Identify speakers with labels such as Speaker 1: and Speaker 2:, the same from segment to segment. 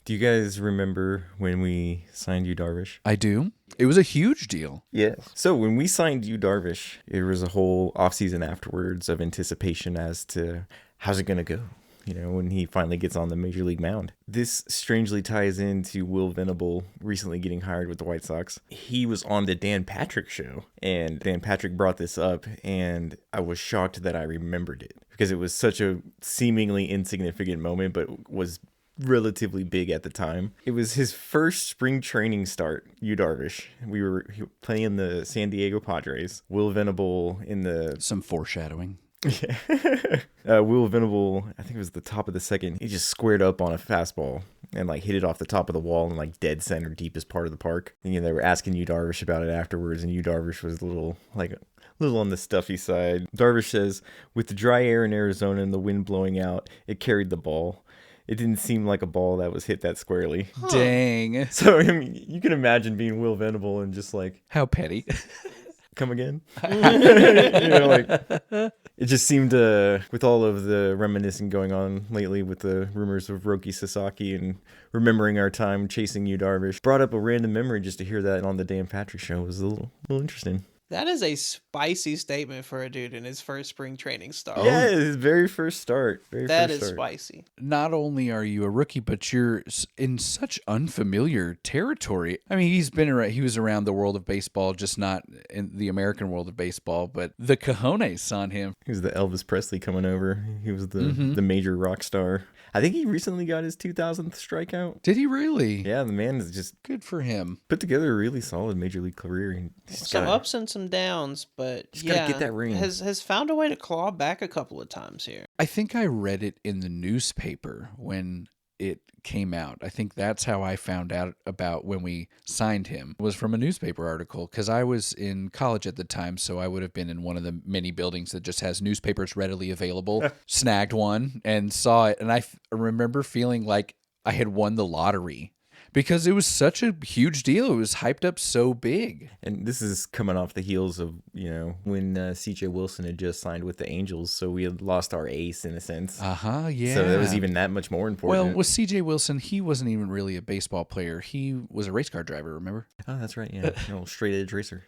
Speaker 1: Do you guys remember when we signed Yu Darvish?
Speaker 2: I do. It was a huge deal.
Speaker 1: Yeah. So when we signed Yu Darvish, there was a whole offseason afterwards of anticipation as to how's it going to go, when he finally gets on the Major League mound. This strangely ties into Will Venable recently getting hired with the White Sox. He was on the Dan Patrick show, and Dan Patrick brought this up, and I was shocked that I remembered it because it was such a seemingly insignificant moment, but was relatively big at the time. It was his first spring training start, Yu Darvish. We were playing the San Diego Padres. Will Venable in the...
Speaker 2: Some foreshadowing.
Speaker 1: Yeah. Will Venable, I think it was the top of the second, he just squared up on a fastball and hit it off the top of the wall in dead center, deepest part of the park. And they were asking Yu Darvish about it afterwards, and Yu Darvish was a little on the stuffy side. Darvish says, with the dry air in Arizona and the wind blowing out, it carried the ball. It didn't seem like a ball that was hit that squarely.
Speaker 2: Huh. Dang.
Speaker 1: So, you can imagine being Will Venable and just
Speaker 2: how petty.
Speaker 1: Come again? It just seemed, with all of the reminiscing going on lately with the rumors of Rōki Sasaki and remembering our time chasing Yu Darvish, brought up a random memory just to hear that on the Dan Patrick show. It was a little interesting.
Speaker 3: That is a spicy statement for a dude in his first spring training start.
Speaker 1: Yeah, his very first start.
Speaker 3: That is spicy.
Speaker 2: Not only are you a rookie, but you're in such unfamiliar territory. I mean, he was around the world of baseball, just not in the American world of baseball, but the cojones on him.
Speaker 1: He was the Elvis Presley coming over. He was the major rock star. I think he recently got his 2000th strikeout.
Speaker 2: Did he really?
Speaker 1: Yeah, the man is just...
Speaker 2: Good for him.
Speaker 1: Put together a really solid major league career.
Speaker 3: Some ups and some downs, but
Speaker 1: gotta get that ring.
Speaker 3: Has found a way to claw back a couple of times here.
Speaker 2: I think I read it in the newspaper when it came out. I think that's how I found out about when we signed him, was from a newspaper article, because I was in college at the time, so I would have been in one of the many buildings that just has newspapers readily available, snagged one and saw it, and I remember feeling like I had won the lottery. Because it was such a huge deal. It was hyped up so big.
Speaker 1: And this is coming off the heels of, when CJ Wilson had just signed with the Angels. So we had lost our ace in a sense.
Speaker 2: Yeah.
Speaker 1: So that was even that much more important.
Speaker 2: Well, with CJ Wilson, he wasn't even really a baseball player. He was a race car driver, remember?
Speaker 1: Oh, that's right. Yeah. Straight edge racer.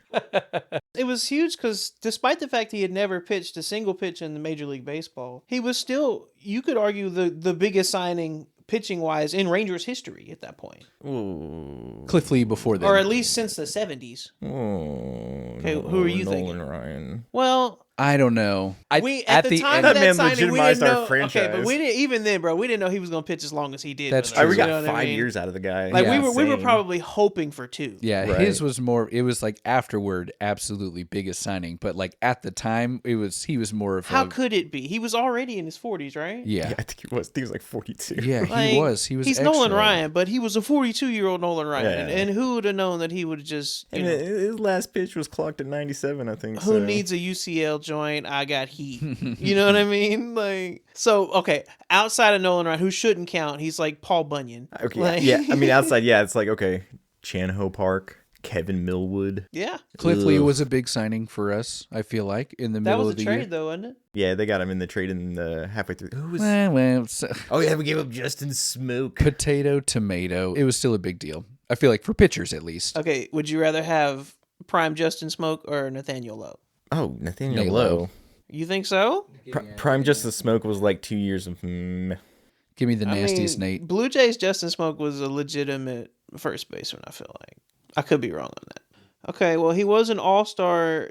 Speaker 3: It was huge because despite the fact he had never pitched a single pitch in the Major League Baseball, he was still, you could argue, the biggest signing pitching-wise in Rangers history at that point.
Speaker 1: Ooh.
Speaker 2: Cliff Lee before that.
Speaker 3: Or at least since the 70s.
Speaker 1: Okay,
Speaker 3: who are you
Speaker 1: Nolan
Speaker 3: thinking?
Speaker 1: Ryan.
Speaker 3: Well...
Speaker 2: I don't know.
Speaker 3: We at the time of that signing, we didn't know.
Speaker 1: Franchise.
Speaker 3: Okay, but we didn't even then, bro. We didn't know he was going to pitch as long as he did.
Speaker 2: That's true.
Speaker 1: We got 5 years out of the guy.
Speaker 3: We were probably hoping for 2.
Speaker 2: Yeah, right. His was more. It was afterward, absolutely biggest signing. But at the time, he was more of.
Speaker 3: How could it be? He was already in his 40s, right?
Speaker 2: Yeah,
Speaker 1: I think he was. He was 42.
Speaker 2: Yeah, he was. He was.
Speaker 3: He's
Speaker 2: extra.
Speaker 3: Nolan Ryan, but he was a 42-year-old Nolan Ryan,
Speaker 1: Yeah.
Speaker 3: and who would have known that he would just?
Speaker 1: His last pitch was clocked at 97, I think.
Speaker 3: Who needs a UCL joint? I got heat. You know what I mean? Okay, outside of Nolan Ryan, who shouldn't count, he's like Paul Bunyan.
Speaker 1: Okay, yeah. I mean, outside, yeah, it's okay. Chan-Ho Park, Kevin Millwood.
Speaker 3: Yeah.
Speaker 2: Cliff Lee was a big signing for us, I feel like, in the middle of the year.
Speaker 3: That was a trade, though, wasn't it?
Speaker 1: Yeah, they got him in the trade in the halfway through. Who was?
Speaker 2: Oh,
Speaker 1: yeah, we gave up Justin Smoke.
Speaker 2: Potato, tomato. It was still a big deal. I feel like for pitchers, at least.
Speaker 3: Okay, would you rather have prime Justin Smoke or Nathaniel Lowe?
Speaker 1: Oh, Nathaniel Lowe.
Speaker 3: You think so?
Speaker 1: Prime Justin Smoke was 2 years of
Speaker 2: Give me the nastiest Nate.
Speaker 3: Blue Jays Justin Smoke was a legitimate first baseman, I feel like. I could be wrong on that. Okay, well, he was an all-star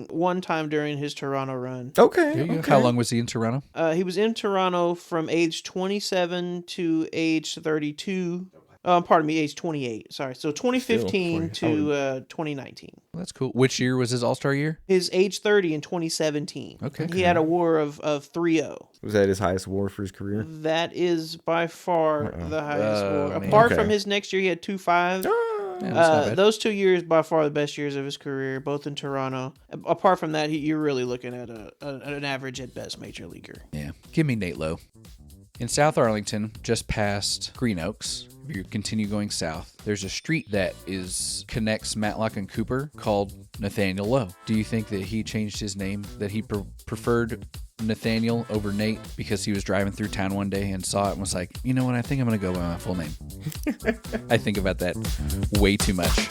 Speaker 3: one time during his Toronto run.
Speaker 1: Okay.
Speaker 2: How long was he in Toronto?
Speaker 3: He was in Toronto from age 27 to age 32. Age 28. Sorry. So 2015 to 2019.
Speaker 2: Well, that's cool. Which year was his All-Star year?
Speaker 3: His age 30 in 2017.
Speaker 2: Okay.
Speaker 3: He had a WAR of 3.0.
Speaker 1: Was that his highest WAR for his career?
Speaker 3: That is by far the highest WAR. Apart from his next year, he had 2.5. Those 2 years by far the best years of his career, both in Toronto. Apart from that, you're really looking at an average at best major leaguer.
Speaker 2: Yeah. Give me Nate Lowe. In South Arlington, just past Green Oaks, if you continue going south, there's a street that connects Matlock and Cooper called Nathaniel Lowe. Do you think that he changed his name, that he preferred Nathaniel over Nate because he was driving through town one day and saw it and was like, you know what, I think I'm going to go by my full name. I think about that way too much.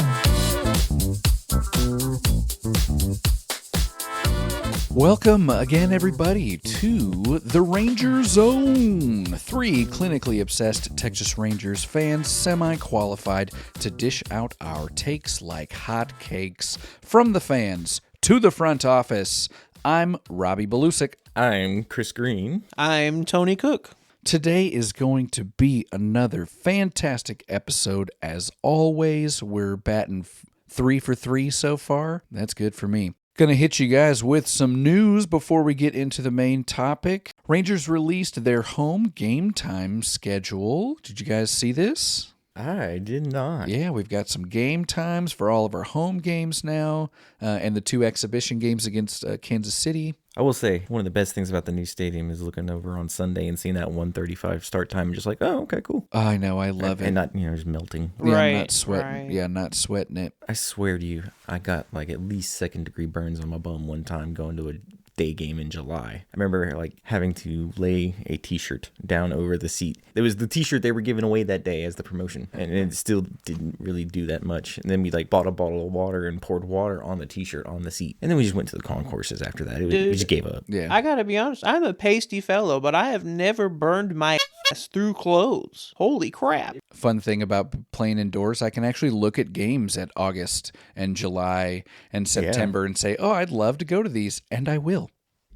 Speaker 2: Welcome again, everybody, to the Ranger Zone. 3 clinically obsessed Texas Rangers fans semi-qualified to dish out our takes like hot cakes from the fans to the front office. I'm Robbie Belusic.
Speaker 1: I'm Chris Green.
Speaker 3: I'm Tony Cook.
Speaker 2: Today is going to be another fantastic episode. As always, we're batting 3 for 3 so far. That's good for me. Gonna hit you guys with some news before we get into the main topic. Rangers released their home game time schedule. Did you guys see this?
Speaker 1: I did not.
Speaker 2: Yeah, we've got some game times for all of our home games now, and the 2 exhibition games against Kansas City.
Speaker 1: I will say, one of the best things about the new stadium is looking over on Sunday and seeing that 1:35 start time and just like, oh, okay, cool.
Speaker 2: I know, I love it.
Speaker 1: And not, just melting.
Speaker 2: Yeah,
Speaker 3: right,
Speaker 2: not sweating.
Speaker 3: right.
Speaker 2: Yeah, not sweating it.
Speaker 1: I swear to you, I got like at least second-degree burns on my bum one time going to a day game in July. I remember like having to lay a t-shirt down over the seat. It was the t-shirt they were giving away that day as the promotion, and it still didn't really do that much. And then we like bought a bottle of water and poured water on the t-shirt on the seat, and then we just went to the concourses after that. We just gave up.
Speaker 2: Yeah,
Speaker 3: I gotta be honest, I'm a pasty fellow, but I have never burned my ass through clothes. Holy crap.
Speaker 2: Fun thing about playing indoors, I can actually look at games at August and July and September and say, oh, I'd love to go to these, and I will.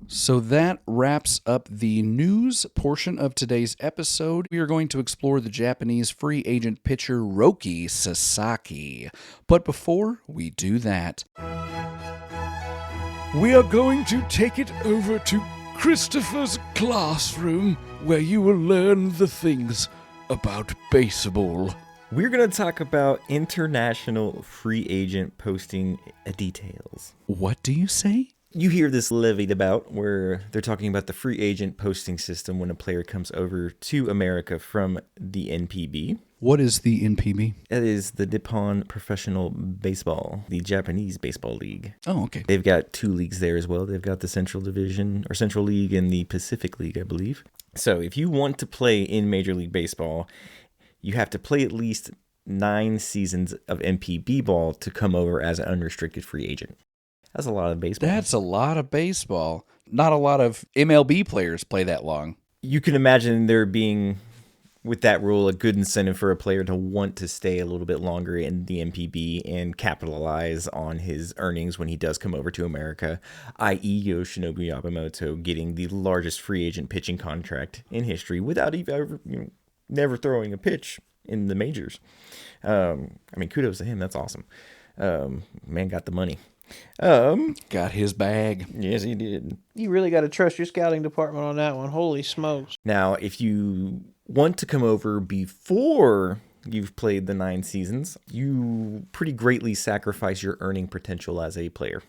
Speaker 2: So that wraps up the news portion of today's episode. We are going to explore the Japanese free agent pitcher Rōki Sasaki. But before we do that, we are going to take it over to Christopher's classroom, where you will learn the things about baseball.
Speaker 1: We're going to talk about international free agent posting details.
Speaker 2: What do you say?
Speaker 1: You hear this levied about where they're talking about the free agent posting system when a player comes over to America from the NPB.
Speaker 2: What is the NPB?
Speaker 1: That is the Nippon Professional Baseball, the Japanese baseball league.
Speaker 2: Oh, okay.
Speaker 1: They've got 2 leagues there as well. They've got the Central Division or Central League and the Pacific League, I believe. So if you want to play in Major League Baseball, you have to play at least 9 seasons of NPB ball to come over as an unrestricted free agent. That's a lot of baseball.
Speaker 2: That's a lot of baseball. Not a lot of MLB players play that long.
Speaker 1: You can imagine there being, with that rule, a good incentive for a player to want to stay a little bit longer in the NPB and capitalize on his earnings when he does come over to America, i.e. Yoshinobu Yamamoto getting the largest free agent pitching contract in history without even never throwing a pitch in the majors. Kudos to him. That's awesome. Man got the money.
Speaker 2: Got his bag.
Speaker 1: Yes, he did.
Speaker 3: You really got to trust your scouting department on that one. Holy smokes.
Speaker 1: Now, if you want to come over before you've played the 9 seasons, you pretty greatly sacrifice your earning potential as a player.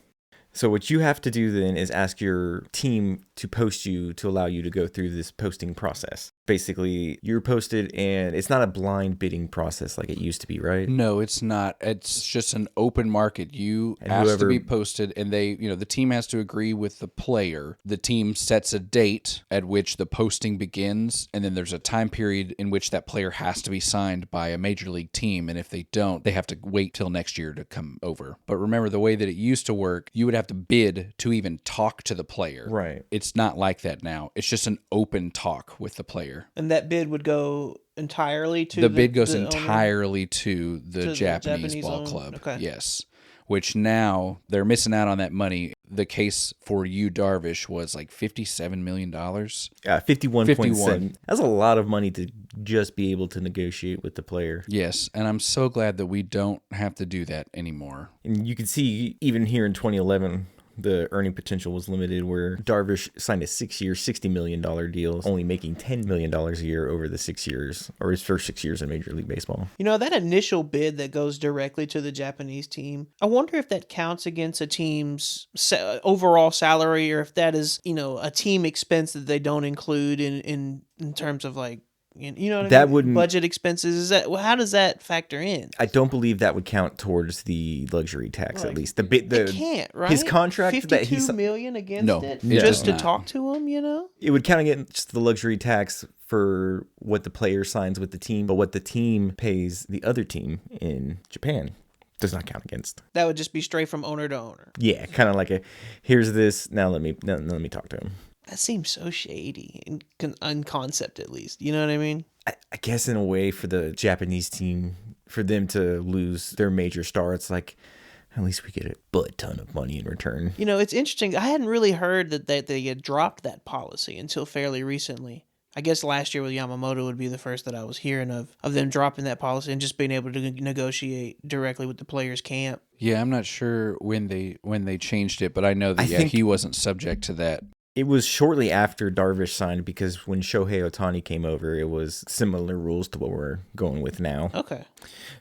Speaker 1: So what you have to do then is ask your team to post you to allow you to go through this posting process. Basically, you're posted, and it's not a blind bidding process like it used to be, right?
Speaker 2: No, it's not. It's just an open market. You ask to be posted, and they, the team has to agree with the player. The team sets a date at which the posting begins, and then there's a time period in which that player has to be signed by a major league team, and if they don't, they have to wait till next year to come over. But remember, the way that it used to work, you would have to bid to even talk to the player.
Speaker 1: Right.
Speaker 2: It's not like that now. It's just an open talk with the player.
Speaker 3: And that bid would go entirely to
Speaker 2: the bid goes
Speaker 3: the
Speaker 2: entirely to the Japanese ball
Speaker 3: owner?
Speaker 2: club.
Speaker 3: Okay.
Speaker 2: Yes. Which now they're missing out on that money. The case for Yu Darvish was like $57 million.
Speaker 1: Yeah, 51.7. That's a lot of money to just be able to negotiate with the player.
Speaker 2: Yes, and I'm so glad that we don't have to do that anymore.
Speaker 1: And you can see even here in 2011, the earning potential was limited, where Darvish signed a 6-year, $60 million deal, only making $10 million a year over the 6 years, or his first 6 years in Major League Baseball.
Speaker 3: That initial bid that goes directly to the Japanese team, I wonder if that counts against a team's overall salary, or if that is, a team expense that they don't include in terms of like You know what I
Speaker 1: That
Speaker 3: mean?
Speaker 1: wouldn't
Speaker 3: Budget expenses. Is that how does that factor in?
Speaker 1: I don't believe that would count towards the luxury tax. At least
Speaker 3: it can't. Right?
Speaker 1: His contract that
Speaker 3: $52 million against it
Speaker 2: No.
Speaker 3: just to talk to him.
Speaker 1: It would count against the luxury tax for what the player signs with the team, but what the team pays the other team in Japan does not count against.
Speaker 3: That would just be straight from owner to owner.
Speaker 1: Yeah, kind of like here's this. Now let me talk to him.
Speaker 3: That seems so shady in concept, at least. You know what I mean?
Speaker 1: I guess in a way for the Japanese team, for them to lose their major star, it's like at least we get a butt ton of money in return.
Speaker 3: It's interesting. I hadn't really heard that they had dropped that policy until fairly recently. I guess last year with Yamamoto would be the first that I was hearing of them dropping that policy and just being able to negotiate directly with the players' camp.
Speaker 2: Yeah, I'm not sure when they changed it, but I know that he wasn't subject to that.
Speaker 1: It was shortly after Darvish signed, because when Shohei Ohtani came over, it was similar rules to what we're going with now.
Speaker 3: Okay.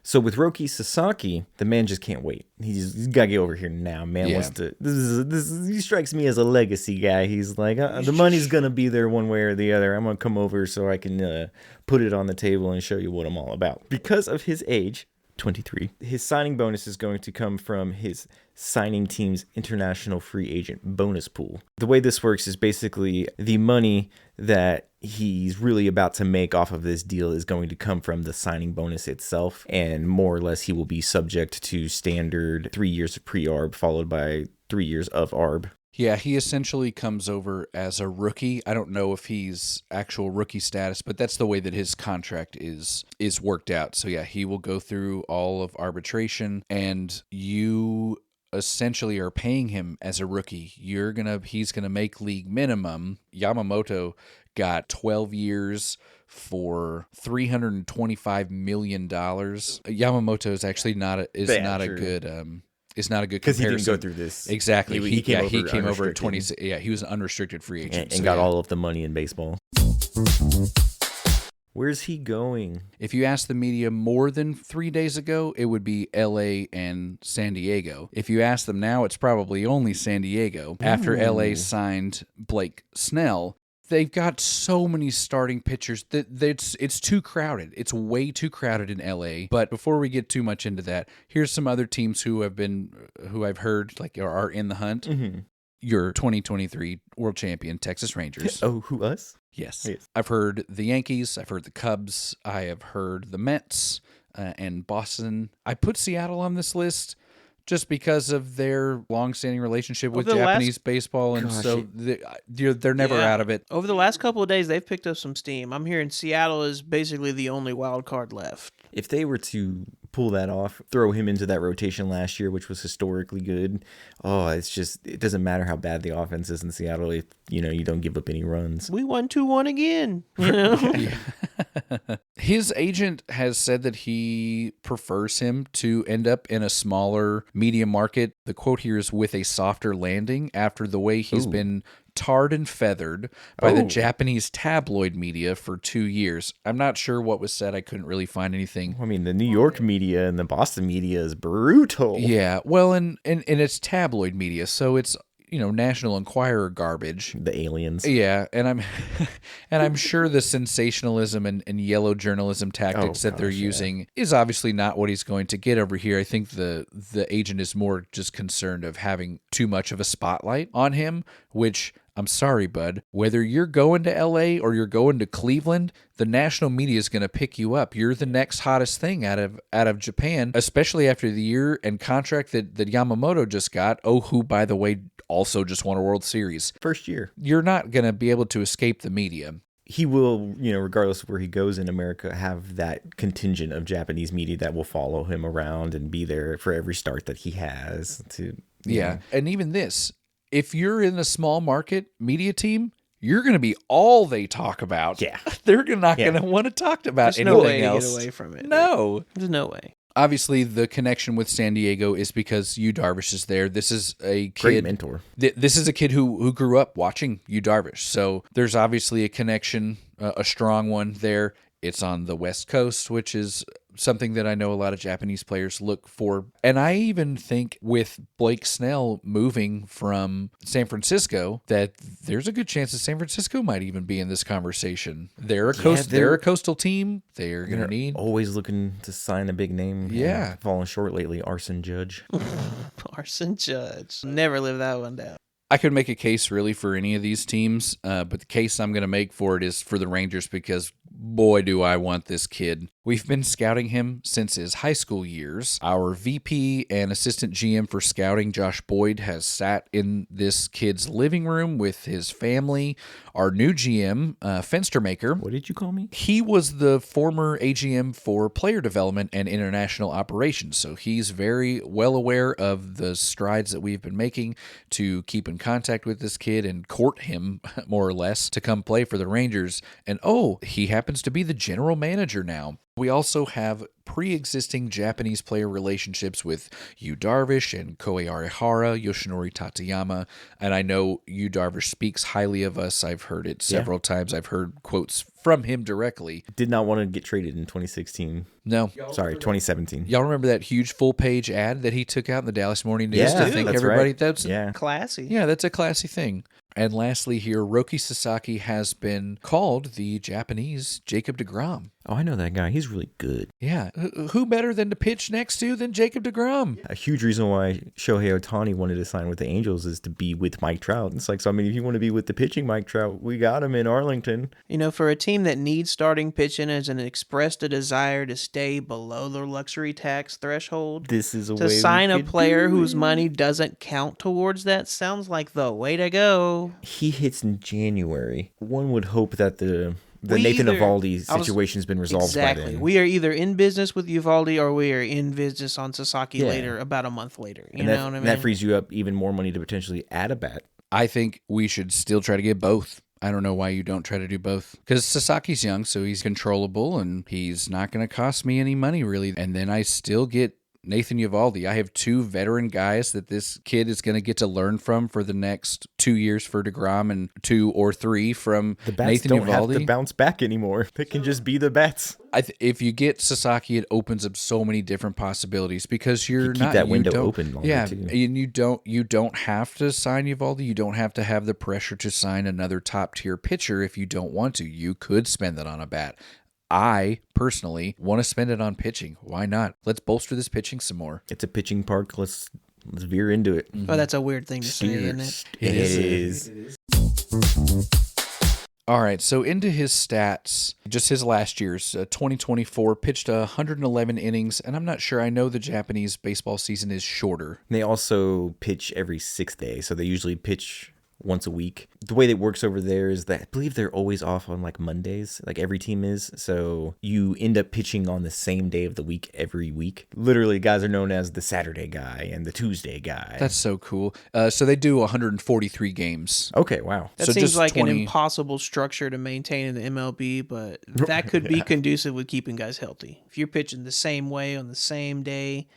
Speaker 1: So with Rōki Sasaki, the man just can't wait. He's got to get over here now. Man wants to. He strikes me as a legacy guy. He's like, the money's gonna be there one way or the other. I'm gonna come over so I can put it on the table and show you what I'm all about. Because of his age, 23, his signing bonus is going to come from his signing team's international free agent bonus pool. The way this works is basically the money that he's really about to make off of this deal is going to come from the signing bonus itself, and more or less he will be subject to standard 3 years of pre-arb followed by 3 years of arb.
Speaker 2: Yeah, he essentially comes over as a rookie. I don't know if he's actual rookie status, but that's the way that his contract is worked out. So yeah, he will go through all of arbitration, and you essentially are paying him as a rookie. He's gonna make league minimum. Yamamoto got 12 years for $325 million. Yamamoto is actually not a good comparison.
Speaker 1: Because he didn't go through this.
Speaker 2: Exactly.
Speaker 1: He came over
Speaker 2: at 20. Yeah, he was an unrestricted free agent.
Speaker 1: And got all of the money in baseball. Where's he going?
Speaker 2: If you ask the media more than 3 days ago, it would be LA and San Diego. If you ask them now, it's probably only San Diego. After LA signed Blake Snell, they've got so many starting pitchers that it's too crowded. It's way too crowded in LA. But before we get too much into that, here's some other teams who I've heard are in the hunt.
Speaker 1: Mm-hmm.
Speaker 2: Your 2023 world champion Texas Rangers.
Speaker 1: Oh, who, us?
Speaker 2: Yes. I've heard the Yankees. I've heard the Cubs. I have heard the Mets and Boston. I put Seattle on this list just because of their long-standing relationship with Japanese baseball, and they're never out of it.
Speaker 3: Over the last couple of days, they've picked up some steam. I'm hearing Seattle is basically the only wild card left.
Speaker 1: If they were to pull that off, throw him into that rotation last year, which was historically good, it doesn't matter how bad the offense is in Seattle if you don't give up any runs.
Speaker 3: We won 2-1 again.
Speaker 2: His agent has said that he prefers him to end up in a smaller media market. The quote here is with a softer landing after the way he's been tarred and feathered by the Japanese tabloid media for 2 years. I'm not sure what was said. I couldn't really find anything.
Speaker 1: I mean, the New York media and the Boston media is brutal.
Speaker 2: Yeah, well, and it's tabloid media, so it's National Enquirer garbage.
Speaker 1: The aliens.
Speaker 2: Yeah, and I'm sure the sensationalism and yellow journalism tactics that they're using is obviously not what he's going to get over here. I think the agent is more just concerned of having too much of a spotlight on him, which, I'm sorry, bud, whether you're going to LA or you're going to Cleveland, the national media is going to pick you up. You're the next hottest thing out of Japan, especially after the year and contract that Yamamoto just got. Who, by the way, also just won a World Series.
Speaker 1: First year.
Speaker 2: You're not going to be able to escape the media.
Speaker 1: He will, regardless of where he goes in America, have that contingent of Japanese media that will follow him around and be there for every start that he has.
Speaker 2: And even this, if you're in a small market media team, you're going to be all they talk about.
Speaker 1: Yeah.
Speaker 2: They're not going to want to talk about anything else.
Speaker 3: There's no way to get away from it.
Speaker 2: No.
Speaker 3: There's no way.
Speaker 2: Obviously, the connection with San Diego is because Yu Darvish is there. This is a kid.
Speaker 1: Great mentor.
Speaker 2: This is a kid who grew up watching Yu Darvish. So there's obviously a connection, a strong one there. It's on the West Coast, which is something that I know a lot of Japanese players look for. And I even think with Blake Snell moving from San Francisco that there's a good chance that San Francisco might even be in this conversation. They're a coastal team. They're going to need...
Speaker 1: always looking to sign a big name.
Speaker 2: Yeah.
Speaker 1: Falling short lately, Arson Judge.
Speaker 3: Arson Judge. Never live that one down.
Speaker 2: I could make a case really for any of these teams, but the case I'm going to make for it is for the Rangers because boy, do I want this kid. We've been scouting him since his high school years. Our VP and assistant GM for scouting, Josh Boyd, has sat in this kid's living room with his family. Our new GM, Fenstermaker.
Speaker 1: What did you call me?
Speaker 2: He was the former AGM for player development and international operations, so he's very well aware of the strides that we've been making to keep in contact with this kid and court him, more or less, to come play for the Rangers. And he happens to be the general manager now. We also have pre-existing Japanese player relationships with Yu Darvish and Kohei Arihara, Yoshinori Tateyama, and I know Yu Darvish speaks highly of us. I've heard it several times. I've heard quotes from him directly.
Speaker 1: Did not want to get traded in 2016.
Speaker 2: No.
Speaker 1: Sorry, 2017.
Speaker 2: Y'all remember that huge full-page ad that he took out in the Dallas Morning News to thank everybody?
Speaker 1: Right.
Speaker 2: That's
Speaker 3: classy.
Speaker 2: Yeah, that's a classy thing. And lastly here, Rōki Sasaki has been called the Japanese Jacob deGrom.
Speaker 1: Oh, I know that guy. He's really good.
Speaker 2: Yeah. Who better than to pitch next to than Jacob deGrom?
Speaker 1: A huge reason why Shohei Ohtani wanted to sign with the Angels is to be with Mike Trout. It's like, so I mean, if you want to be with the pitching Mike Trout, we got him in Arlington.
Speaker 3: You know, for a team that needs starting pitching and has expressed a desire to stay below the luxury tax threshold,
Speaker 1: this is a
Speaker 3: to
Speaker 1: way
Speaker 3: sign a player whose money doesn't count towards that sounds like the way to go.
Speaker 1: He hits in January. One would hope that the Nathan Eovaldi situation's been resolved by then.
Speaker 3: We are either in business with Eovaldi or we are in business on Sasaki later, about a month later. You know what I mean?
Speaker 1: That frees you up even more money to potentially add a bat.
Speaker 2: I think we should still try to get both. I don't know why you don't try to do both. Because Sasaki's young, so he's controllable, and he's not going to cost me any money, really. And then I still get Nathan Eovaldi. I have two veteran guys that this kid is going to get to learn from for the next 2 years for deGrom and 2 or 3 from
Speaker 1: the bats
Speaker 2: Nathan
Speaker 1: don't
Speaker 2: Eovaldi.
Speaker 1: Have to bounce back anymore. They can just be the bats.
Speaker 2: If you get Sasaki, it opens up so many different possibilities because
Speaker 1: you keep that window open longer too.
Speaker 2: And you don't have to sign Eovaldi. You don't have to have the pressure to sign another top tier pitcher if you don't want to. You could spend that on a bat. I personally want to spend it on pitching. Why not? Let's bolster this pitching some more.
Speaker 1: It's a pitching park. Let's veer into it.
Speaker 3: Oh, that's a weird thing to say, isn't it?
Speaker 1: It is.
Speaker 2: All right, so into his stats, just his last year's 2024, pitched 111 innings, and I'm not sure. I know the Japanese baseball season is shorter.
Speaker 1: They also pitch every 6th day, so they usually pitch once a week. The way that works over there is that I believe they're always off on like Mondays, like every team is. So you end up pitching on the same day of the week every week. Literally, guys are known as the Saturday guy and the Tuesday guy.
Speaker 2: That's so cool. So they do 143 games.
Speaker 1: Okay, wow.
Speaker 3: That
Speaker 2: so
Speaker 3: seems like an impossible structure to maintain in the MLB, but that could be conducive with keeping guys healthy. If you're pitching the same way on the same day,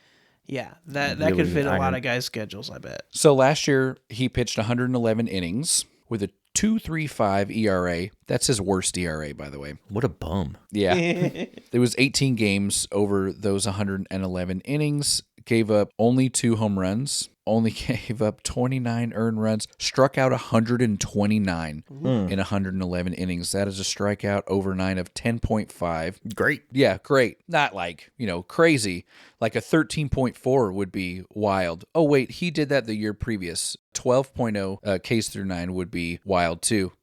Speaker 3: yeah, that really could fit a lot of guys' schedules, I bet.
Speaker 2: So last year, he pitched 111 innings with a 2.35 ERA. That's his worst ERA, by the way.
Speaker 1: What a bum.
Speaker 2: Yeah. There was 18 games over those 111 innings. Gave up only 2 home runs. Only gave up 29 earned runs. Struck out 129 in 111 innings. That is a strikeout over 9 of 10.5.
Speaker 1: Great.
Speaker 2: Yeah, great. Not like, crazy. Like a 13.4 would be wild. Oh, wait, he did that the year previous. 12.0 Ks through 9 would be wild, too.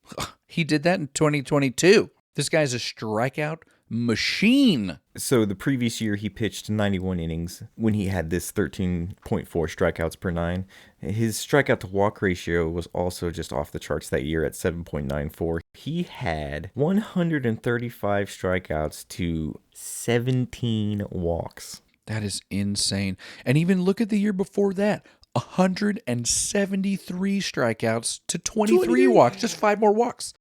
Speaker 2: He did that in 2022. This guy's a strikeout machine.
Speaker 1: So the previous year he pitched 91 innings when he had this 13.4 strikeouts per 9. His strikeout to walk ratio was also just off the charts that year at 7.94. He had 135 strikeouts to 17 walks.
Speaker 2: That is insane. And even look at the year before that. 173 strikeouts to 23 walks. Just 5 more walks.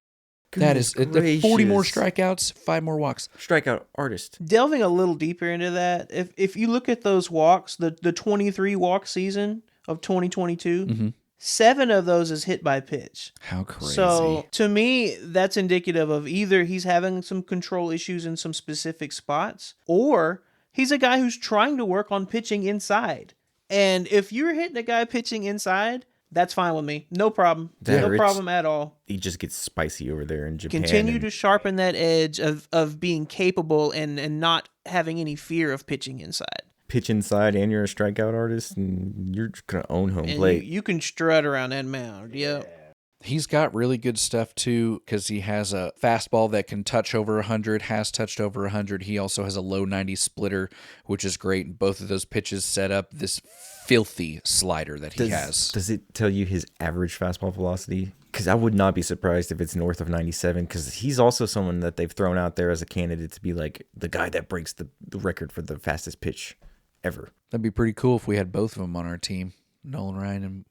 Speaker 2: That is 40 more strikeouts, 5 more walks.
Speaker 1: Strikeout artist.
Speaker 3: Delving a little deeper into that, if you look at those walks, the 23 walk season of 2022, 7 of those is hit by pitch.
Speaker 2: How crazy.
Speaker 3: So to me, that's indicative of either he's having some control issues in some specific spots, or He's a guy who's trying to work on pitching inside. And if you're hitting a guy pitching inside, that's fine with me. No problem. No problem at all.
Speaker 1: He just gets spicy over there in Japan.
Speaker 3: Continue to sharpen that edge of being capable and not having any fear of pitching inside.
Speaker 1: Pitch inside and you're a strikeout artist and you're just going to own home plate.
Speaker 3: You can strut around that mound. Yep.
Speaker 2: He's got really good stuff, too, because he has a fastball that can touch over 100, has touched over 100. He also has a low 90 splitter, which is great. Both of those pitches set up this filthy slider that he has.
Speaker 1: Does it tell you his average fastball velocity? Because I would not be surprised if it's north of 97, because he's also someone that they've thrown out there as a candidate to be like the guy that breaks the record for the fastest pitch ever.
Speaker 2: That'd be pretty cool if we had both of them on our team. Nolan Ryan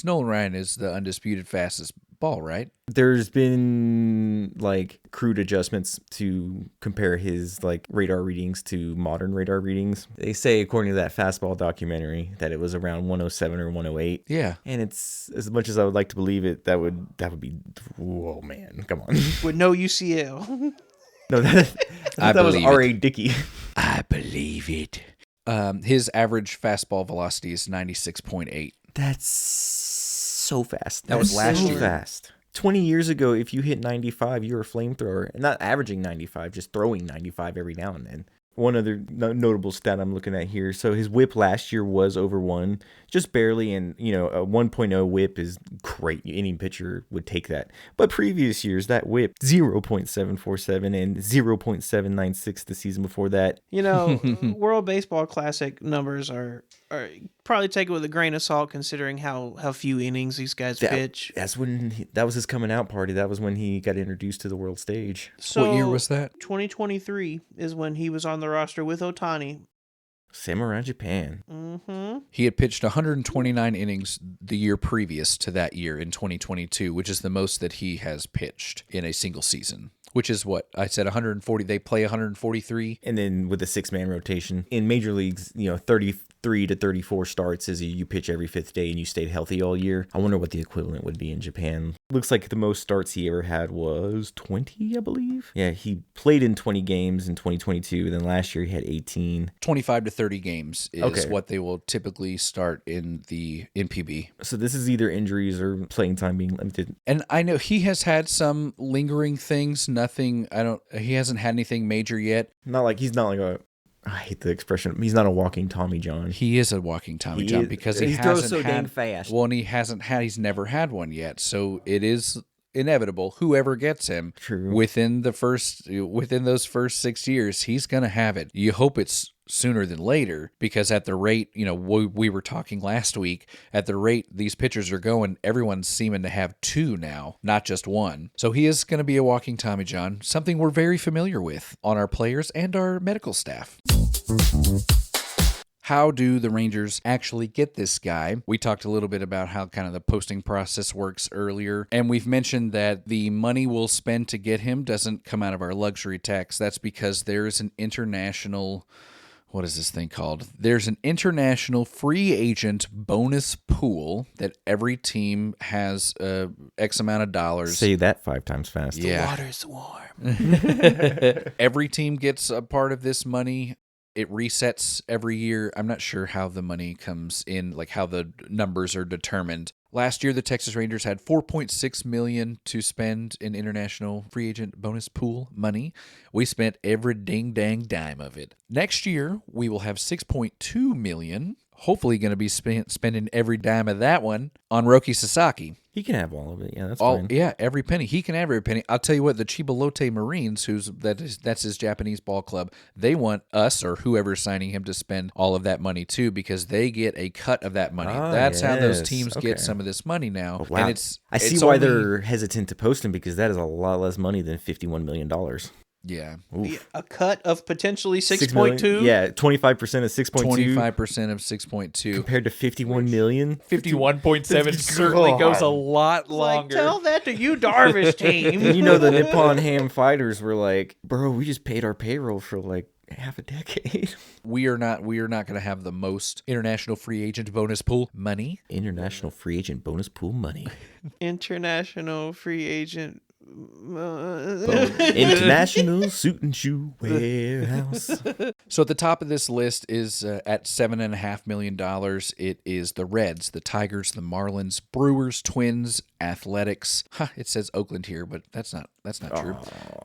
Speaker 2: Nolan Ryan is the undisputed fastest ball, right?
Speaker 1: There's been like crude adjustments to compare his like radar readings to modern radar readings. They say, according to that fastball documentary, that it was around 107 or 108.
Speaker 2: Yeah.
Speaker 1: And it's, as much as I would like to believe it, that would be, whoa, man, come on.
Speaker 3: With no UCL.
Speaker 1: No, that was R.A. Dickey.
Speaker 2: I believe it. His average fastball velocity is 96.8.
Speaker 1: That's so fast.
Speaker 2: That was last year.
Speaker 1: Fast. 20 years ago, if you hit 95, you were a flamethrower. And not averaging 95, just throwing 95 every now and then. One other notable stat I'm looking at here. So his whip last year was over 1, just barely. And, a 1.0 whip is great. Any pitcher would take that. But previous years, that whip, 0.747 and 0.796 the season before that.
Speaker 3: World Baseball Classic numbers are probably take it with a grain of salt, considering how few innings these guys pitch.
Speaker 1: That's when that was his coming out party. That was when he got introduced to the world stage.
Speaker 3: So
Speaker 2: what year was that?
Speaker 3: 2023 is when he was on the roster with Ohtani.
Speaker 1: Samurai Japan.
Speaker 3: Mm-hmm.
Speaker 2: He had pitched 129 innings the year previous to that year in 2022, which is the most that he has pitched in a single season. Which is what I said, 140. They play 143.
Speaker 1: And then with a 6-man rotation. In major leagues, 33 to 34 starts as you pitch every 5th day and you stayed healthy all year. I wonder what the equivalent would be in Japan. Looks like the most starts he ever had was 20, I believe. Yeah, he played in 20 games in 2022. Then last year he had 18.
Speaker 2: 25 to 30 games is what they will typically start in the NPB.
Speaker 1: So this is either injuries or playing time being limited.
Speaker 2: And I know he has had some lingering things. He hasn't had anything major yet.
Speaker 1: He's not like a, I hate the expression, he's not a walking Tommy John.
Speaker 2: He is a walking Tommy John because he
Speaker 1: throws so dang fast.
Speaker 2: Well, and he's never had one yet. So it is inevitable. Whoever gets him within those first 6 years, he's going to have it. You hope it's sooner than later, because at the rate, we were talking last week, at the rate these pitchers are going, everyone's seeming to have 2 now, not just 1. So he is going to be a walking Tommy John, something we're very familiar with on our players and our medical staff. How do the Rangers actually get this guy? We talked a little bit about how kind of the posting process works earlier, and we've mentioned that the money we'll spend to get him doesn't come out of our luxury tax. That's because there is an international... What is this thing called? There's an international free agent bonus pool that every team has X amount of dollars.
Speaker 1: Say that 5 times fast.
Speaker 3: Yeah. The water's warm.
Speaker 2: Every team gets a part of this money. It resets every year. I'm not sure how the money comes in, like how the numbers are determined. Last year, the Texas Rangers had $4.6 million to spend in international free agent bonus pool money. We spent every ding-dang dime of it. Next year, we will have $6.2 million, hopefully going to be spending every dime of that one on Rōki Sasaki.
Speaker 1: He can have all of it. Yeah, that's fine.
Speaker 2: Yeah, every penny. He can have every penny. I'll tell you what, the Chiba Lotte Marines, that's his Japanese ball club, they want us or whoever's signing him to spend all of that money too, because they get a cut of that money. That's how those teams get some of this money now.
Speaker 1: Oh, wow.
Speaker 2: And
Speaker 1: I see why they're hesitant to post him, because that is a lot less money than $51 million.
Speaker 2: Yeah.
Speaker 3: A cut of potentially 6.2?
Speaker 1: Yeah, 25% of 6.2.
Speaker 2: 25% of 6.2.
Speaker 1: Compared to 51 million?
Speaker 2: 51.7 certainly goes a lot longer.
Speaker 3: Tell that to you, Darvish team.
Speaker 1: The Nippon Ham fighters were like, bro, we just paid our payroll for like half a decade.
Speaker 2: We are not going to have the most international free agent bonus pool money.
Speaker 1: International free agent bonus pool money.
Speaker 3: International free agent
Speaker 1: International Suit and Shoe Warehouse.
Speaker 2: So at the top of this list is at $7.5 million. It is the Reds, the Tigers, the Marlins, Brewers, Twins, Athletics. It says Oakland here, but that's not true.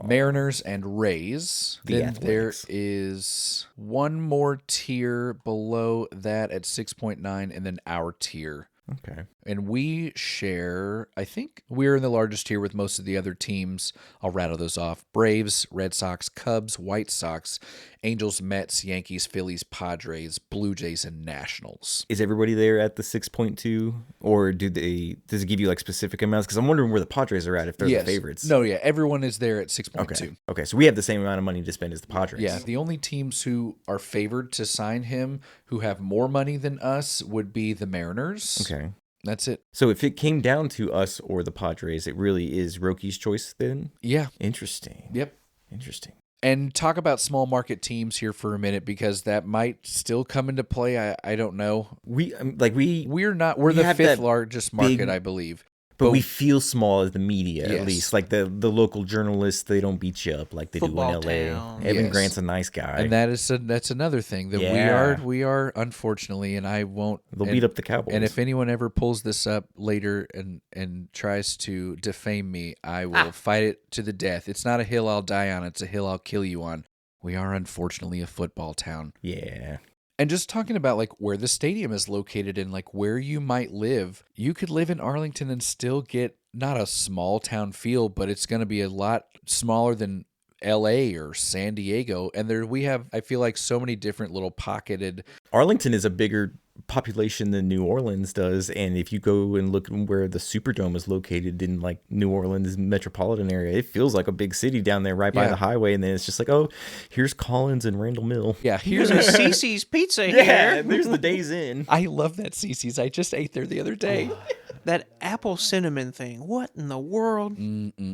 Speaker 2: Mariners and Rays. Then there is one more tier below that at 6.9, and then our tier.
Speaker 1: Okay.
Speaker 2: And we share, I think we're in the largest tier with most of the other teams. I'll rattle those off. Braves, Red Sox, Cubs, White Sox, Angels, Mets, Yankees, Phillies, Padres, Blue Jays, and Nationals.
Speaker 1: Is everybody there at the 6.2? Or does it give you like specific amounts? Because I'm wondering where the Padres are at if they're the favorites.
Speaker 2: No, yeah. Everyone is there at 6.2.
Speaker 1: Okay. So we have the same amount of money to spend as the Padres.
Speaker 2: Yeah. The only teams who are favored to sign him, who have more money than us, would be the Mariners.
Speaker 1: Okay.
Speaker 2: That's it.
Speaker 1: So if it came down to us or the Padres, it really is Rōki's choice then?
Speaker 2: Yeah.
Speaker 1: Interesting.
Speaker 2: Yep.
Speaker 1: Interesting.
Speaker 2: And talk about small market teams here for a minute, because that might still come into play. I don't know. We're the fifth largest market, I believe.
Speaker 1: But we feel small as the media, at least. Like the local journalists, they don't beat you up like they
Speaker 3: Football
Speaker 1: do in LA.
Speaker 3: town.
Speaker 1: Evan Grant's a nice guy.
Speaker 2: And that's another thing that we are unfortunately, and I won't.
Speaker 1: They'll beat up the Cowboys.
Speaker 2: And if anyone ever pulls this up later and tries to defame me, I will fight it to the death. It's not a hill I'll die on, it's a hill I'll kill you on. We are unfortunately a football town.
Speaker 1: Yeah.
Speaker 2: And just talking about like where the stadium is located and like where you might live, you could live in Arlington and still get not a small town feel, but it's going to be a lot smaller than LA or San Diego. And we have, I feel like, so many different little pocketed.
Speaker 1: Arlington is a bigger population than New Orleans does, and if you go and look where the Superdome is located in like New Orleans metropolitan area, it feels like a big city down there right by the highway, and then it's just like, oh, here's Collins and Randall Mill.
Speaker 2: Yeah,
Speaker 3: here's a Cece's Pizza here.
Speaker 1: Yeah, there's the Days Inn.
Speaker 2: I love that Cece's. I just ate there the other day.
Speaker 3: That apple cinnamon thing. What in the world?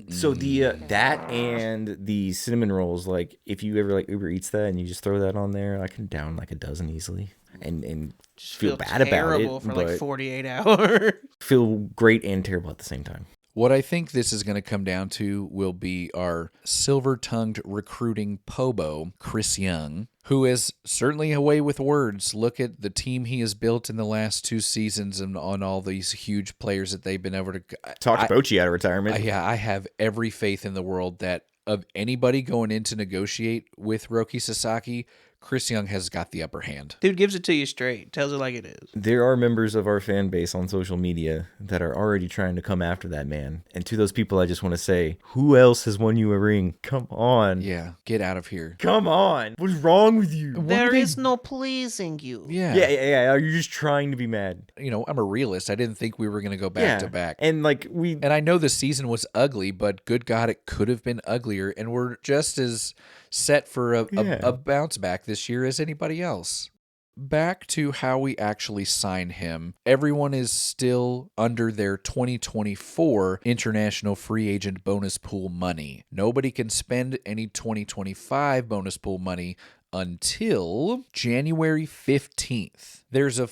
Speaker 1: So the that and the cinnamon rolls, like if you ever like Uber Eats that and you just throw that on there, I can down like a dozen easily and just feel bad about it
Speaker 3: for like 48 hours.
Speaker 1: Feel great and terrible at the same time.
Speaker 2: What I think this is going to come down to will be our silver-tongued recruiting Pobo, Chris Young, who is certainly away with words. Look at the team he has built in the last 2 seasons and on all these huge players that they've been able to...
Speaker 1: Talk Bochy out of retirement.
Speaker 2: I have every faith in the world that of anybody going in to negotiate with Rōki Sasaki, Chris Young has got the upper hand.
Speaker 3: Dude gives it to you straight. Tells it like it is.
Speaker 1: There are members of our fan base on social media that are already trying to come after that man. And to those people, I just want to say, who else has won you a ring? Come on.
Speaker 2: Yeah, get out of here.
Speaker 1: Come on. What's wrong with you?
Speaker 3: There is no pleasing you.
Speaker 2: Yeah.
Speaker 1: Are you just trying to be mad?
Speaker 2: You know, I'm a realist. I didn't think we were going to go back to back.
Speaker 1: And
Speaker 2: I know the season was ugly, but good God, it could have been uglier. And we're just as set for a bounce back this year as anybody else. Back to how we actually sign him. Everyone is still under their 2024 international free agent bonus pool money. Nobody can spend any 2025 bonus pool money until January 15th. There's a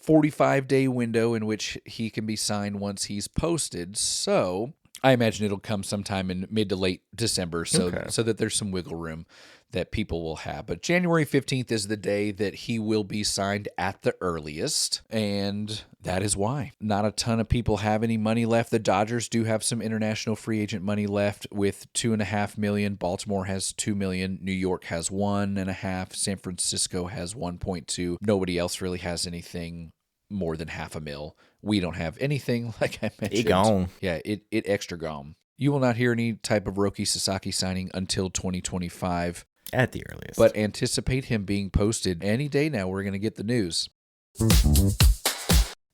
Speaker 2: 45-day window in which he can be signed once he's posted. So I imagine it'll come sometime in mid to late December, so that there's some wiggle room that people will have. But January 15th is the day that he will be signed at the earliest, and that is why. Not a ton of people have any money left. The Dodgers do have some international free agent money left with $2.5 million. Baltimore has $2 million. New York has $1.5 million. San Francisco has $1.2 million. Nobody else really has anything more than $500,000. We don't have anything, like I mentioned.
Speaker 1: It gone.
Speaker 2: Yeah, it extra gone. You will not hear any type of Rōki Sasaki signing until 2025.
Speaker 1: At the earliest.
Speaker 2: But anticipate him being posted any day now. We're going to get the news.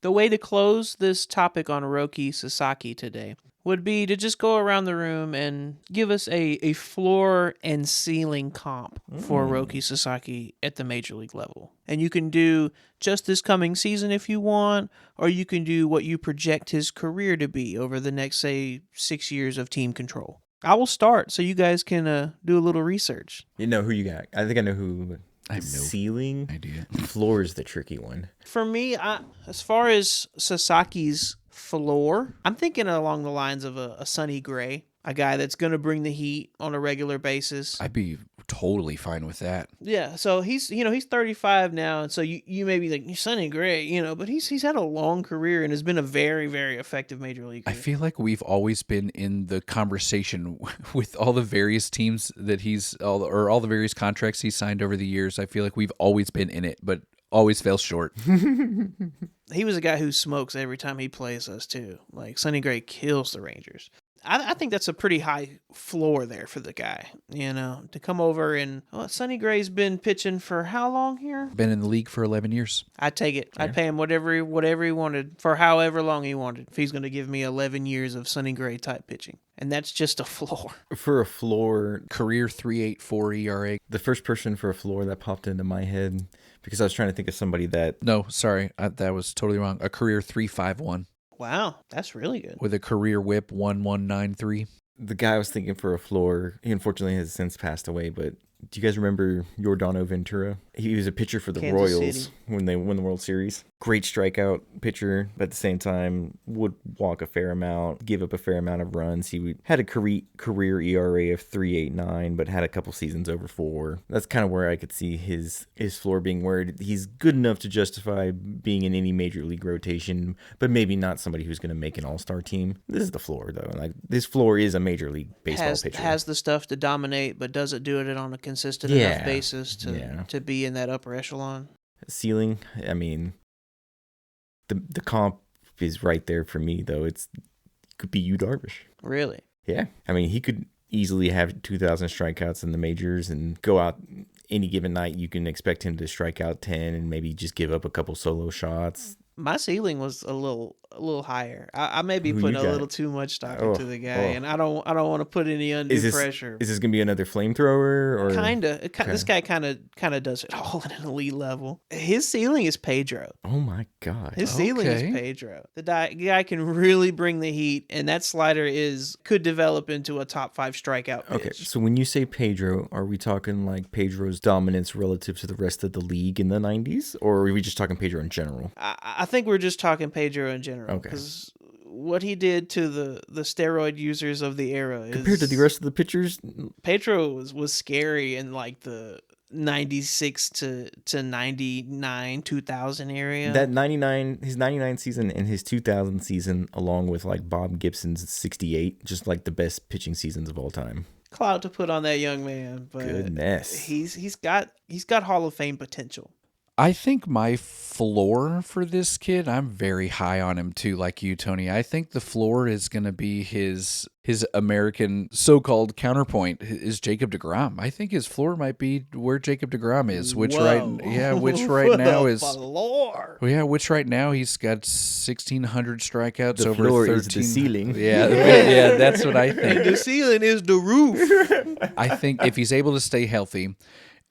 Speaker 3: The way to close this topic on Rōki Sasaki today would be to just go around the room and give us a floor and ceiling comp for Rōki Sasaki at the major league level. And you can do just this coming season if you want, or you can do what you project his career to be over the next, say, 6 years of team control. I will start so you guys can do a little research.
Speaker 1: You know who you got. I think I know who.
Speaker 2: I have no
Speaker 1: ceiling
Speaker 2: idea.
Speaker 1: Floor is the tricky one.
Speaker 3: For me, as far as Sasaki's floor, I'm thinking along the lines of a Sonny Gray a guy that's going to bring the heat on a regular basis.
Speaker 2: I'd be totally fine with that.
Speaker 3: Yeah, so he's 35 now, and so you may be like, Sonny Gray, but he's had a long career and has been a very, very effective major leaguer.
Speaker 2: I feel like we've always been in the conversation with all the various teams that all the various contracts he's signed over the years. I feel like we've always been in it, but always fell short.
Speaker 3: He was a guy who smokes every time he plays us too. Like Sonny Gray kills the Rangers. I think that's a pretty high floor there for the guy, to come over and Sonny Gray's been pitching for how long here?
Speaker 2: Been in the league for 11 years.
Speaker 3: I'd take it. Yeah. I'd pay him whatever he wanted for however long he wanted. If he's going to give me 11 years of Sonny Gray type pitching. And that's just a floor.
Speaker 1: For a floor,
Speaker 2: career 3.84 ERA.
Speaker 1: The first person for a floor that popped into my head, because I was trying to think of somebody that...
Speaker 2: No, sorry. That was totally wrong. A career 3.51.
Speaker 3: Wow, that's really good.
Speaker 2: With a career whip 1.193.
Speaker 1: The guy I was thinking for a floor, he unfortunately has since passed away, but do you guys remember Yordano Ventura? He was a pitcher for the
Speaker 3: Kansas
Speaker 1: Royals
Speaker 3: City.
Speaker 1: When they won the World Series. Great strikeout pitcher, but at the same time would walk a fair amount, give up a fair amount of runs. He had a career ERA of 3.89, but had a couple seasons over 4. That's kind of where I could see his floor being, where he's good enough to justify being in any major league rotation, but maybe not somebody who's going to make an all-star team. This is the floor, though. Like, this floor is a major league baseball pitcher.
Speaker 3: Has the stuff to dominate, but doesn't do it on a consistent enough basis to be in that upper echelon.
Speaker 1: Ceiling, I mean, the comp is right there for me, though. It could be Yu Darvish.
Speaker 3: Really?
Speaker 1: Yeah. I mean, he could easily have 2,000 strikeouts in the majors and go out any given night. You can expect him to strike out 10 and maybe just give up a couple solo shots.
Speaker 3: My ceiling was a little higher. I may be putting a little too much stock into the guy, and I don't want to put any undue pressure.
Speaker 1: Is this gonna be another flamethrower or
Speaker 3: kinda? This guy kind of does it all at an elite level. His ceiling is Pedro.
Speaker 1: Oh my god!
Speaker 3: His ceiling is Pedro. The guy can really bring the heat, and that slider could develop into a top 5 strikeout pitch.
Speaker 1: Okay, so when you say Pedro, are we talking like Pedro's dominance relative to the rest of the league in the 90s, or are we just talking Pedro in general?
Speaker 3: I think we're just talking Pedro in general.
Speaker 1: Okay.
Speaker 3: Because what he did to the steroid users of the era
Speaker 1: compared to the rest of the pitchers,
Speaker 3: Pedro was scary in like the 96 to 99 2000 area.
Speaker 1: That 99, his 99 season and his 2000 season, along with like Bob Gibson's 68, just like the best pitching seasons of all time.
Speaker 3: Clout to put on that young man, but
Speaker 1: goodness,
Speaker 3: he's got Hall of Fame potential.
Speaker 2: I think my floor for this kid, I'm very high on him too, like you, Tony. I think the floor is going to be his American so-called counterpoint is Jacob deGrom. I think his floor might be where Jacob deGrom is, which right now is
Speaker 3: floor.
Speaker 2: Well, yeah, which right now he's got 1,600 strikeouts
Speaker 1: the
Speaker 2: over
Speaker 1: floor
Speaker 2: 13.
Speaker 1: Is the ceiling.
Speaker 2: Yeah, that's what I think.
Speaker 3: The ceiling is the roof.
Speaker 2: I think if he's able to stay healthy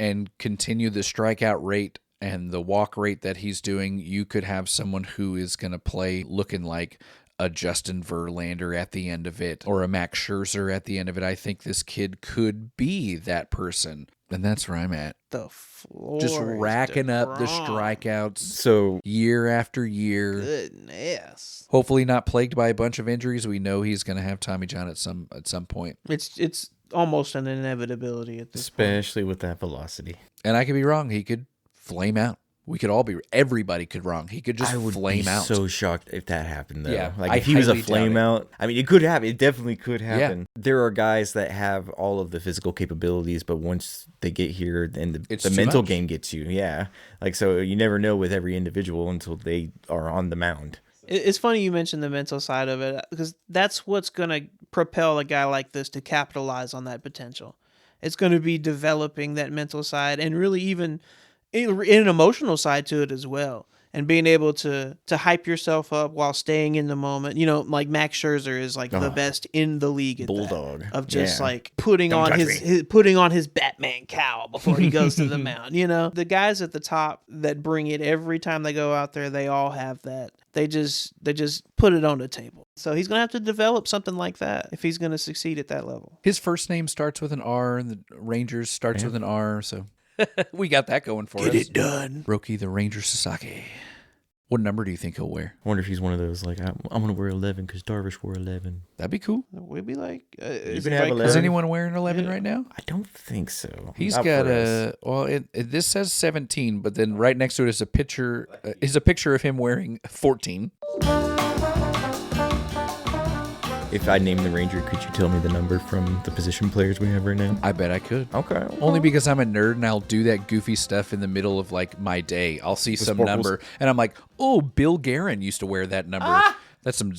Speaker 2: and continue the strikeout rate and the walk rate that he's doing, you could have someone who is going to play looking like a Justin Verlander at the end of it or a Max Scherzer at the end of it. I think this kid could be that person. And that's where I'm at.
Speaker 3: The floor
Speaker 2: just racking up the strikeouts
Speaker 1: so
Speaker 2: year after year.
Speaker 3: Goodness.
Speaker 2: Hopefully not plagued by a bunch of injuries. We know he's going to have Tommy John at some point.
Speaker 3: It's almost an inevitability at this
Speaker 1: especially point. With that velocity.
Speaker 2: And I could be wrong. He could flame out. We could all be. Everybody could wrong. He could just flame out.
Speaker 1: I would be so shocked if that happened, though.
Speaker 2: Yeah,
Speaker 1: like if he was a flame out. I mean, it could happen. It definitely could happen. Yeah. There are guys that have all of the physical capabilities, but once they get here, then the mental game gets you. Yeah, like so you never know with every individual until they are on the mound.
Speaker 3: It's funny you mentioned the mental side of it because that's what's going to propel a guy like this to capitalize on that potential. It's going to be developing that mental side and really even in an emotional side to it as well, and being able to hype yourself up while staying in the moment. You know, like Max Scherzer is like the best in the league at
Speaker 1: bulldog
Speaker 3: that, of just like putting on his Batman cowl before he goes to the mound. You know, the guys at the top that bring it every time they go out there, they all have that. They just put it on the table. So he's going to have to develop something like that if he's going to succeed at that level.
Speaker 2: His first name starts with an R, and the Rangers starts with an R, so we got that going for us.
Speaker 3: Get it done.
Speaker 2: Rōki the Ranger Sasaki. What number do you think he'll wear?
Speaker 1: I wonder if he's one of those, like, I'm going to wear 11 because Darvish wore 11.
Speaker 2: That'd be cool.
Speaker 3: We'd be like...
Speaker 1: You can have 11.
Speaker 2: Is anyone wearing 11 right now?
Speaker 1: I don't think so.
Speaker 2: He's got a... Well, this says 17, but then right next to it is a picture of him wearing 14.
Speaker 1: If I name the Ranger, could you tell me the number from the position players we have right now?
Speaker 2: I bet I could.
Speaker 1: Okay.
Speaker 2: Only because I'm a nerd and I'll do that goofy stuff in the middle of like my day. I'll see some number and I'm like, oh, Bill Guerin used to wear that number. That's some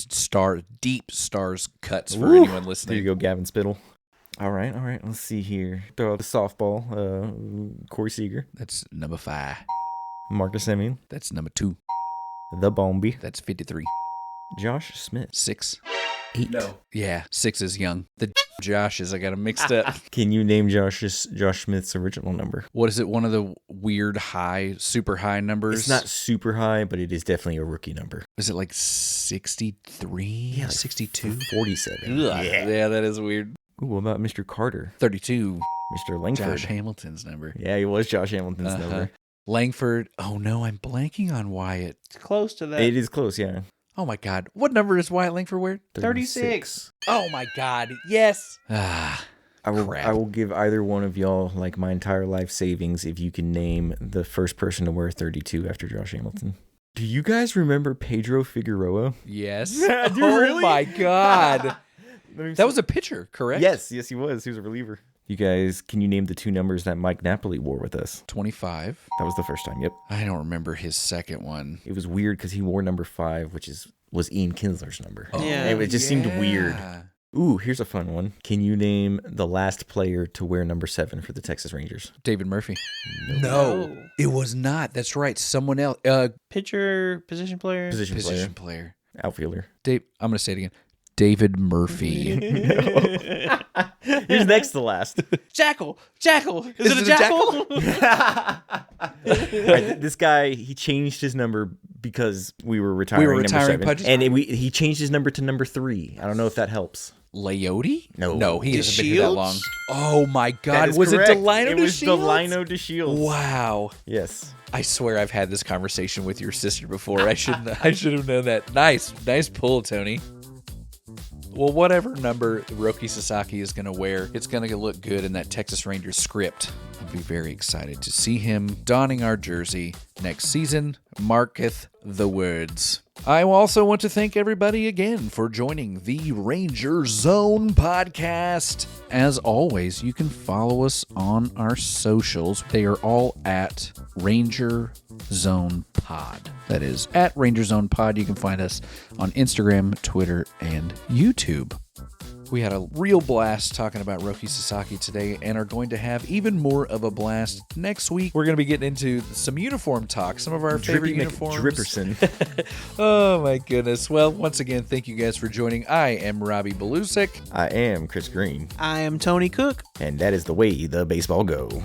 Speaker 2: deep stars cuts for anyone listening.
Speaker 1: There you go, Gavin Spittle. All right. Let's see here. Throw out the softball. Corey Seager.
Speaker 2: That's number 5.
Speaker 1: Marcus Semien.
Speaker 2: That's number 2.
Speaker 1: The Bombi.
Speaker 2: That's 53.
Speaker 1: Josh Smith.
Speaker 2: 6.
Speaker 1: 8.
Speaker 2: No. Yeah, 6 is young. The Joshes, I got them mixed up.
Speaker 1: Can you name Josh Smith's original number?
Speaker 2: What is it? One of the weird super high numbers?
Speaker 1: It's not super high, but it is definitely a rookie number.
Speaker 2: Is it like 63? Yeah, 62?
Speaker 1: 47.
Speaker 2: Yeah, that is weird.
Speaker 1: Ooh, what about Mr. Carter?
Speaker 2: 32.
Speaker 1: Mr. Langford.
Speaker 2: Josh Hamilton's number.
Speaker 1: Yeah, he was Josh Hamilton's number.
Speaker 2: Langford. Oh, no, I'm blanking on Wyatt.
Speaker 3: It's close to that.
Speaker 1: It is close, yeah.
Speaker 2: Oh, my God. What number is Wyatt Langford wear?
Speaker 3: 36.
Speaker 2: Oh, my God. Yes.
Speaker 1: I will give either one of y'all like my entire life savings if you can name the first person to wear 32 after Josh Hamilton. Do you guys remember Pedro Figueroa?
Speaker 2: Yes.
Speaker 1: Really?
Speaker 2: My God. That was a pitcher, correct?
Speaker 1: Yes, he was. He was a reliever. You guys, can you name the 2 numbers that Mike Napoli wore with us?
Speaker 2: 25.
Speaker 1: That was the first time, yep.
Speaker 2: I don't remember his second one.
Speaker 1: It was weird because he wore number 5, which was Ian Kinsler's number.
Speaker 2: Oh,
Speaker 3: yeah.
Speaker 1: It just seemed weird. Ooh, here's a fun one. Can you name the last player to wear number 7 for the Texas Rangers?
Speaker 2: David Murphy.
Speaker 3: No.
Speaker 2: It was not. That's right. Someone else.
Speaker 3: Pitcher, position player.
Speaker 2: Position player.
Speaker 1: Outfielder.
Speaker 2: I'm going to say it again. David Murphy.
Speaker 1: Here's next to last.
Speaker 3: Jackal. Is it a jackal?
Speaker 1: Right, this guy, he changed his number because we were retiring number 7.
Speaker 2: Pudges?
Speaker 1: And he changed his number to number 3. I don't know if that helps.
Speaker 2: Leote?
Speaker 1: No.
Speaker 2: No, he hasn't been here that long.
Speaker 3: DeShields?
Speaker 2: Oh, my God.
Speaker 1: Was
Speaker 2: it Delino DeShields?
Speaker 1: It was Delino DeShields.
Speaker 2: Wow.
Speaker 1: Yes.
Speaker 2: I swear I've had this conversation with your sister before. I should have known that. Nice pull, Tony. Well, whatever number Rōki Sasaki is going to wear, it's going to look good in that Texas Rangers script. I'll be very excited to see him donning our jersey next season. Marketh the words. I also want to thank everybody again for joining the Ranger Zone podcast. As always, you can follow us on our socials. They are all at Ranger Zone Pod. That is at Ranger Zone Pod. You can find us on Instagram, Twitter, and YouTube. We had a real blast talking about Rōki Sasaki today and are going to have even more of a blast next week. We're going to be getting into some uniform talk, some of our favorite uniforms.
Speaker 1: Dripperson.
Speaker 2: Oh, my goodness. Well, once again, thank you guys for joining. I am Robbie Belusik.
Speaker 1: I am Chris Green.
Speaker 3: I am Tony Cook.
Speaker 1: And that is the way the baseball go.